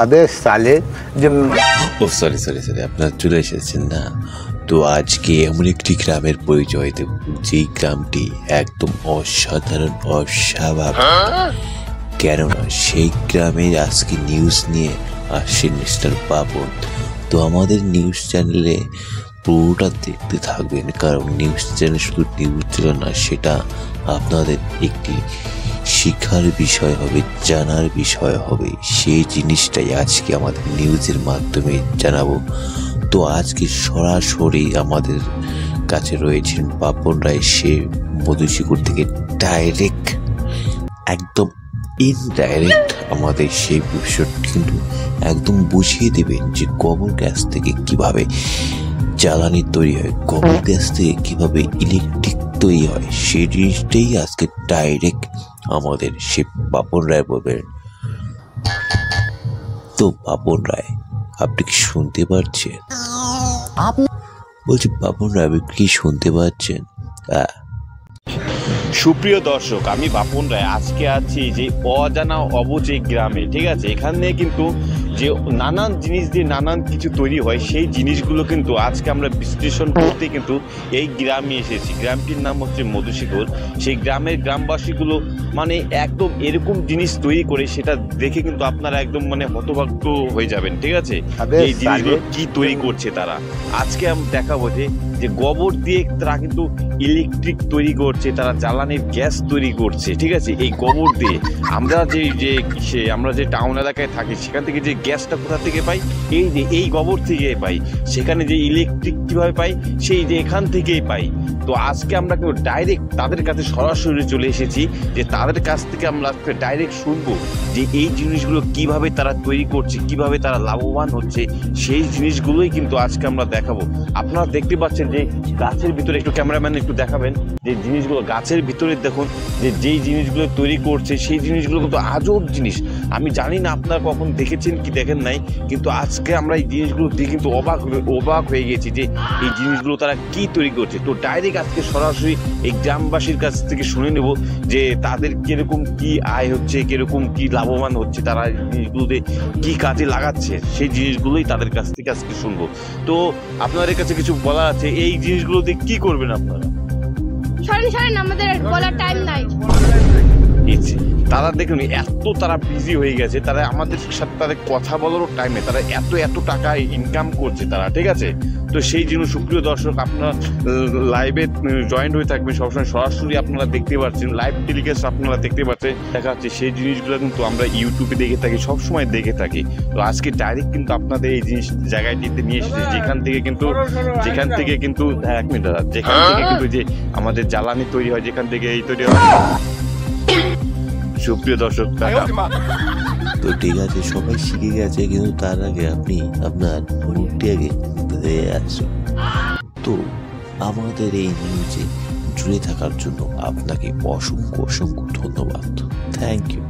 अबे साले जब ও সরি সরি সরি আপনারা চলে এসেছেন না। তো আজকে এমন একটি গ্রামের পরিচয় দেব যেই গ্রামটি একদম অসাধারণ অস্বাভাবিক, কেননা সেই গ্রামের আজকে নিউজ নিয়ে আসছেন মিস্টার পাপন। তো আমাদের নিউজ চ্যানেলে পুরোটা দেখতে থাকবেন, কারণ নিউজ চ্যানেল শুধু নিউজ চ্যানেল না, সেটা আপনাদের একটি শিক্ষার বিষয় হবে, জানার বিষয় হবে। সেই জিনিসটাই আজকে আমাদের নিউজের মাধ্যমে জানাবো। তো আজকে সরাসরি আমাদের কাছে রয়েছেন পাপন রায়। সে মধুশিকুর থেকে ডাইরেক্ট একদম ইনডাইরেক্ট আমাদের সেই বিষয়টি কিন্তু একদম বুঝিয়ে দেবেন যে গোবর গ্যাস থেকে কিভাবে জ্বালানি তৈরি হয়, গোবর গ্যাস থেকে কিভাবে ইলেকট্রিক তৈরি হয়, সেই জিনিসটাই আজকে ডাইরেক্ট আমাদের সে পাপন রায় বলবেন। তো পাপন রায়, আপনি কি শুনতে পাচ্ছেন? বলছি পাপন রায়, আপনি কি শুনতে পাচ্ছেন? সুপ্রিয় দর্শক, আমি বাপন রায় আজকে আছি যে অজানা অবুঝ গ্রামে। ঠিক আছে, এখানে কিন্তু যে নানান জিনিস দিয়ে নানান কিছু তৈরি হয়, সেই জিনিসগুলো কিন্তু আজকে আমরা বিশ্লেষণ করতে কিন্তু এই গ্রামে এসেছি। গ্রামটির নাম হচ্ছে মধুশিকুর। সেই গ্রামের গ্রামবাসীগুলো মানে একদম এরকম জিনিস তৈরি করে, সেটা দেখে কিন্তু আপনারা একদম মানে হতভাগ্য হয়ে যাবেন। ঠিক আছে, এই জিনিসগুলো কি তৈরি করছে তারা, আজকে আমি দেখাবো যে গোবর দিয়ে তারা কিন্তু ইলেকট্রিক তৈরি করছে, তারা জ্বালানির গ্যাস তৈরি করছে। ঠিক আছে, এই গোবর দিয়ে আমরা আমরা যে টাউন এলাকায় থাকি, সেখান থেকে যে গ্যাসটা কোথা থেকে পাই, এই গোবর থেকে পাই। সেখানে যে ইলেকট্রিক কিভাবে পাই, সেই যে এখান থেকেই পাই। তো আজকে আমরা কিন্তু ডাইরেক্ট তাদের কাছে সরাসরি চলে এসেছি, যে তাদের কাছ থেকে আমরা আজকে ডাইরেক্ট শুনবো যে এই জিনিসগুলো কিভাবে তারা তৈরি করছে, কিভাবে তারা লাভবান হচ্ছে, সেই জিনিসগুলোই কিন্তু আজকে আমরা দেখাবো। আপনারা দেখতে পাচ্ছেন যে গাছের ভিতরে, একটু ক্যামেরাম্যান একটু দেখাবেন যে জিনিসগুলো গাছের ভিতরে দেখুন, যে যেই জিনিসগুলো তৈরি করছে সেই জিনিসগুলো কিন্তু আজব জিনিস। আমি জানি না আপনারা কখন দেখেছেন কি দেখেন নাই, কিন্তু আজকে আমরা এই জিনিসগুলো দিয়ে কিন্তু অবাক হয়ে গেছি যে এই জিনিসগুলো তারা কি তৈরি করছে। তো ডাইরেক্ট আজকে সরাসরি এই গ্রামবাসীর কাছ থেকে শুনে নেব যে তাদের কিরকম কি আয় হচ্ছে, কিরকম কি লাভবান হচ্ছে, তারা এই জিনিসগুলোতে কি কাজে লাগাচ্ছে, সেই জিনিসগুলোই তাদের কাছ থেকে আজকে শুনবো। তো আপনাদের কাছে কিছু বলা আছে, এই জিনিসগুলোতে কি করবেন আপনারা? সরেন, আমাদের বলার টাইম নাই। তারা দেখুন এত তারা বিজি হয়ে গেছে, তারা আমাদের সাথে তাদের কথা বলারও টাইমে তারা এত টাকা ইনকাম করছে তারা। ঠিক আছে, তো সেই জন্য সুপ্রিয় দর্শক, আপনারা লাইভে জয়েন্ট হয়ে থাকবেন সবসময়। সরাসরি আপনারা দেখতে পাচ্ছেন, লাইভ টেলিকাস্ট আপনারা দেখতে পাচ্ছেন, দেখা যাচ্ছে সেই জিনিসগুলো কিন্তু আমরা ইউটিউবে দেখে থাকি, সবসময় দেখে থাকি। তো আজকে ডাইরেক্ট কিন্তু আপনাদের এই জিনিস জায়গাটিতে নিয়ে এসেছে, যেখান থেকে কিন্তু এক মিনিট দাদা, যেখান থেকে কিন্তু যে আমাদের জ্বালানি তৈরি হয়, যেখান থেকে এই তৈরি হয়। সুপ্রিয় দর্শক, তো ঠিক আছে, সবাই শিখে গেছে, কিন্তু তার আগে আপনি আপনার মুখটি আগে ধুয়ে আসুন। তো আমাদের এই নিউজে জুড়ে থাকার জন্য আপনাকে অসংখ্য ধন্যবাদ। Thank you.